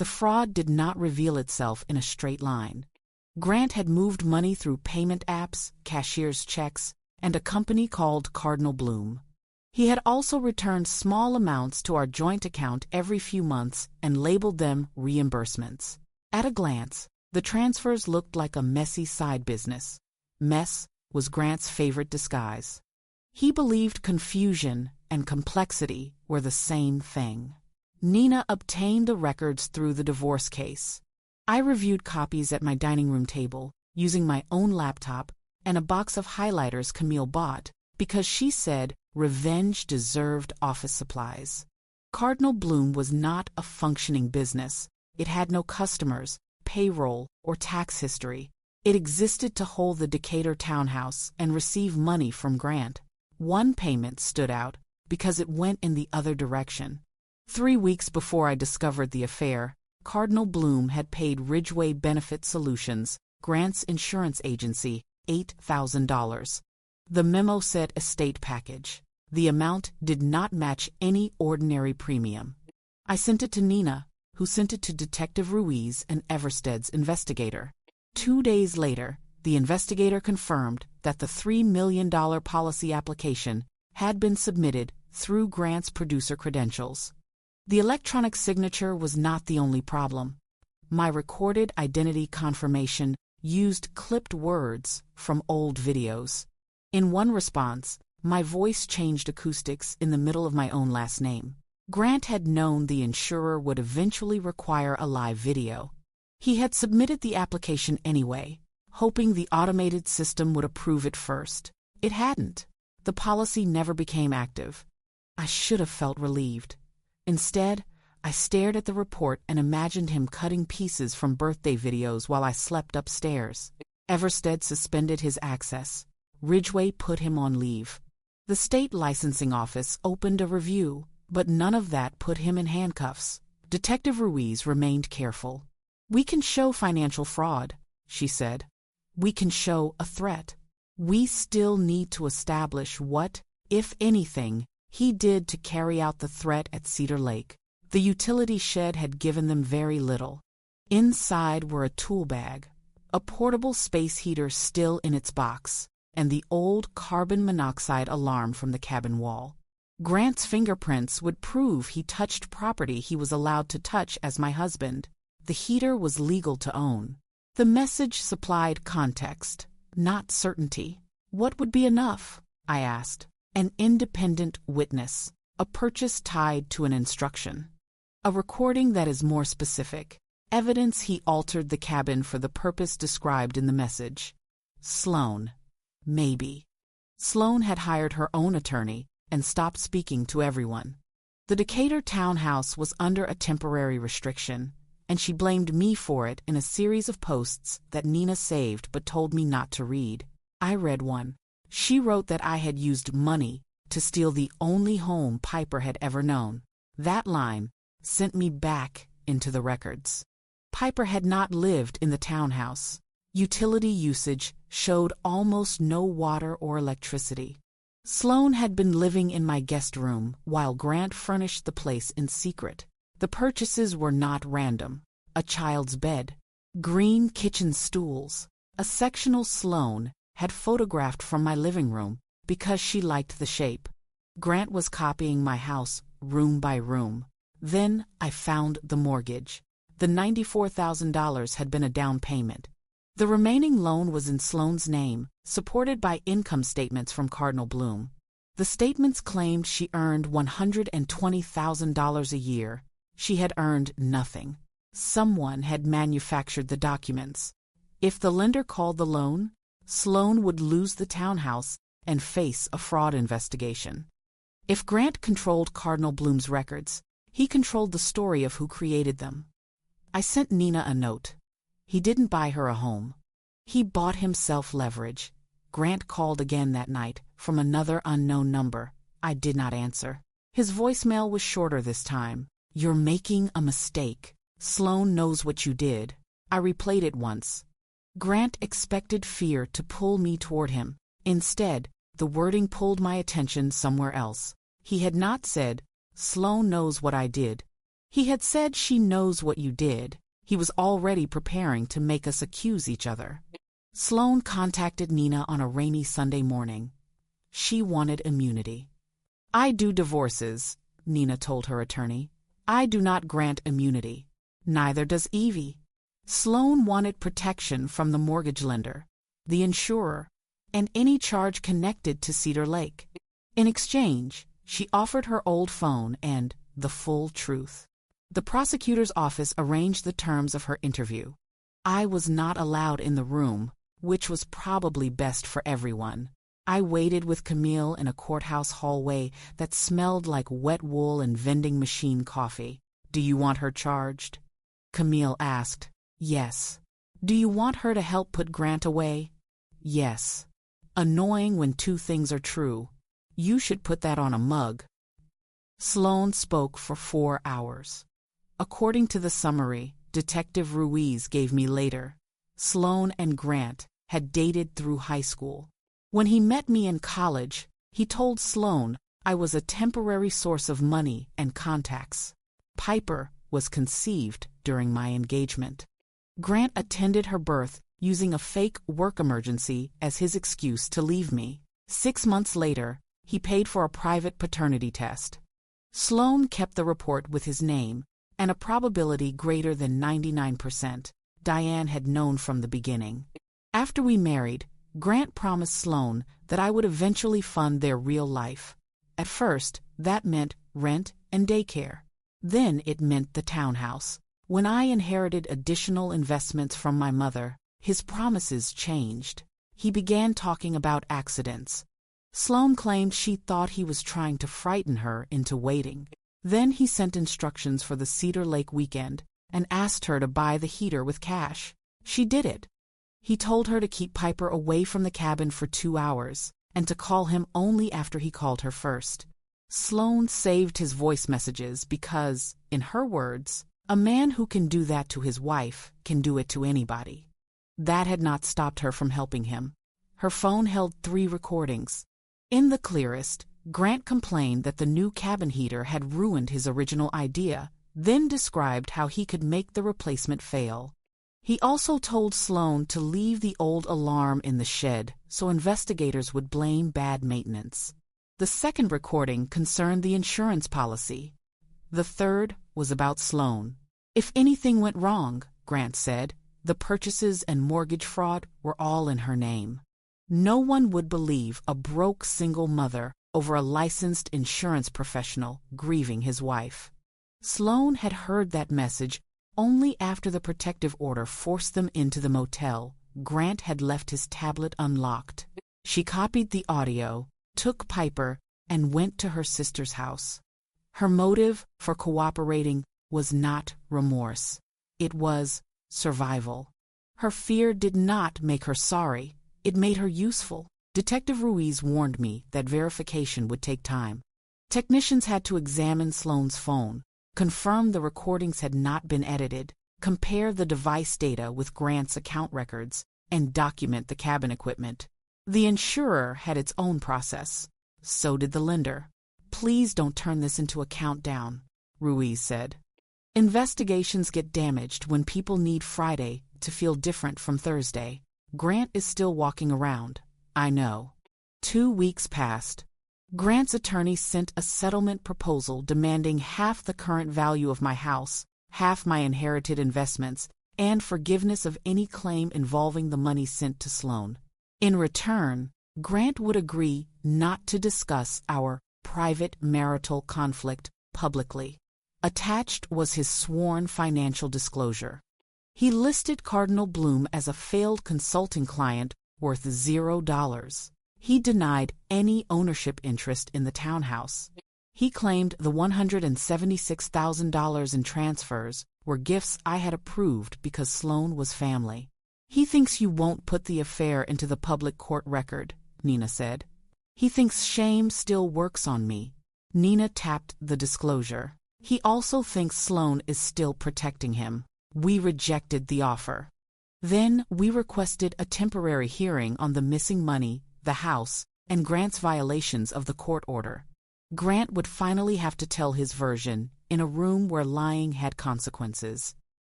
The fraud did not reveal itself in a straight line. Grant had moved money through payment apps, cashier's checks, and a company called Cardinal Bloom. He had also returned small amounts to our joint account every few months and labeled them reimbursements. At a glance, the transfers looked like a messy side business. Mess was Grant's favorite disguise. He believed confusion and complexity were the same thing. Nina obtained the records through the divorce case. I reviewed copies at my dining room table, using my own laptop and a box of highlighters Camille bought, because she said revenge deserved office supplies. Cardinal Bloom was not a functioning business. It had no customers, payroll, or tax history. It existed to hold the Decatur townhouse and receive money from Grant. One payment stood out because it went in the other direction. 3 weeks before I discovered the affair, Cardinal Bloom had paid Ridgeway Benefit Solutions, Grant's insurance agency, $8,000. The memo said estate package. The amount did not match any ordinary premium. I sent it to Nina, who sent it to Detective Ruiz and Everstead's investigator. 2 days later, the investigator confirmed that the $3 million policy application had been submitted through Grant's producer credentials. The electronic signature was not the only problem. My recorded identity confirmation used clipped words from old videos. In one response, my voice changed acoustics in the middle of my own last name. Grant had known the insurer would eventually require a live video. He had submitted the application anyway, hoping the automated system would approve it first. It hadn't. The policy never became active. I should have felt relieved. Instead, I stared at the report and imagined him cutting pieces from birthday videos while I slept upstairs. Everstead suspended his access. Ridgeway put him on leave. The state licensing office opened a review, but none of that put him in handcuffs. Detective Ruiz remained careful. "We can show financial fraud," she said. "We can show a threat. We still need to establish what, if anything, he did to carry out the threat at Cedar Lake." The utility shed had given them very little. Inside were a tool bag, a portable space heater still in its box, and the old carbon monoxide alarm from the cabin wall. Grant's fingerprints would prove he touched property he was allowed to touch as my husband. The heater was legal to own. The message supplied context, not certainty. What would be enough? I asked. An independent witness, a purchase tied to an instruction. A recording that is more specific. Evidence he altered the cabin for the purpose described in the message. Sloan. Maybe. Sloan had hired her own attorney and stopped speaking to everyone. The Decatur townhouse was under a temporary restriction, and she blamed me for it in a series of posts that Nina saved but told me not to read. I read one. She wrote that I had used money to steal the only home Piper had ever known. That line sent me back into the records. Piper had not lived in the townhouse. Utility usage showed almost no water or electricity. Sloan had been living in my guest room while Grant furnished the place in secret. The purchases were not random. A child's bed, green kitchen stools, a sectional Sloan had photographed from my living room because she liked the shape. Grant was copying my house room by room. Then I found the mortgage. The $94,000 had been a down payment. The remaining loan was in Sloan's name, supported by income statements from Cardinal Bloom. The statements claimed she earned $120,000 a year. She had earned nothing. Someone had manufactured the documents. If the lender called the loan, Sloan would lose the townhouse and face a fraud investigation. If Grant controlled Cardinal Bloom's records, he controlled the story of who created them. I sent Nina a note. He didn't buy her a home. He bought himself leverage. Grant called again that night from another unknown number. I did not answer. His voicemail was shorter this time. "You're making a mistake. Sloan knows what you did." I replayed it once. Grant expected fear to pull me toward him. Instead, the wording pulled my attention somewhere else. He had not said, "Sloan knows what I did." He had said she knows what you did. He was already preparing to make us accuse each other. Sloane contacted Nina on a rainy Sunday morning. She wanted immunity. I do divorces, Nina told her attorney. I do not grant immunity. Neither does Evie. Sloane wanted protection from the mortgage lender, the insurer, and any charge connected to Cedar Lake. In exchange, she offered her old phone and the full truth. The prosecutor's office arranged the terms of her interview. I was not allowed in the room, which was probably best for everyone. I waited with Camille in a courthouse hallway that smelled like wet wool and vending machine coffee. Do you want her charged? Camille asked. Yes. Do you want her to help put Grant away? Yes. Annoying when two things are true. You should put that on a mug. Sloane spoke for 4 hours. According to the summary Detective Ruiz gave me later, Sloane and Grant had dated through high school. When he met me in college, he told Sloane I was a temporary source of money and contacts. Piper was conceived during my engagement. Grant attended her birth using a fake work emergency as his excuse to leave me. 6 months later, he paid for a private paternity test. Sloane kept the report with his name and a probability greater than 99%. Diane had known from the beginning. After we married, Grant promised Sloane that I would eventually fund their real life. At first, that meant rent and daycare. Then it meant the townhouse. When I inherited additional investments from my mother, his promises changed. He began talking about accidents. Sloane claimed she thought he was trying to frighten her into waiting. Then he sent instructions for the Cedar Lake weekend and asked her to buy the heater with cash. She did it. He told her to keep Piper away from the cabin for 2 hours and to call him only after he called her first. Sloane saved his voice messages because, in her words, a man who can do that to his wife can do it to anybody. That had not stopped her from helping him. Her phone held 3 recordings. In the clearest, Grant complained that the new cabin heater had ruined his original idea, then described how he could make the replacement fail. He also told Sloane to leave the old alarm in the shed so investigators would blame bad maintenance. The second recording concerned the insurance policy. The third was about Sloane. If anything went wrong, Grant said, the purchases and mortgage fraud were all in her name. No one would believe a broke single mother over a licensed insurance professional grieving his wife. Sloane had heard that message only after the protective order forced them into the motel. Grant had left his tablet unlocked. She copied the audio, took Piper, and went to her sister's house. Her motive for cooperating was not remorse. It was survival. Her fear did not make her sorry. It made her useful. Detective Ruiz warned me that verification would take time. Technicians had to examine Sloane's phone, confirm the recordings had not been edited, compare the device data with Grant's account records, and document the cabin equipment. The insurer had its own process. So did the lender. Please don't turn this into a countdown, Ruiz said. Investigations get damaged when people need Friday to feel different from Thursday. Grant is still walking around. I know. 2 weeks passed. Grant's attorney sent a settlement proposal demanding half the current value of my house, half my inherited investments, and forgiveness of any claim involving the money sent to Sloane. In return, Grant would agree not to discuss our private marital conflict publicly. Attached was his sworn financial disclosure. He listed Cardinal Bloom as a failed consulting client worth $0. He denied any ownership interest in the townhouse. He claimed the $176,000 in transfers were gifts I had approved because Sloane was family. He thinks you won't put the affair into the public court record, Nina said. He thinks shame still works on me. Nina tapped the disclosure. He also thinks Sloane is still protecting him. We rejected the offer. Then we requested a temporary hearing on the missing money, the house, and Grant's violations of the court order. Grant would finally have to tell his version, in a room where lying had consequences.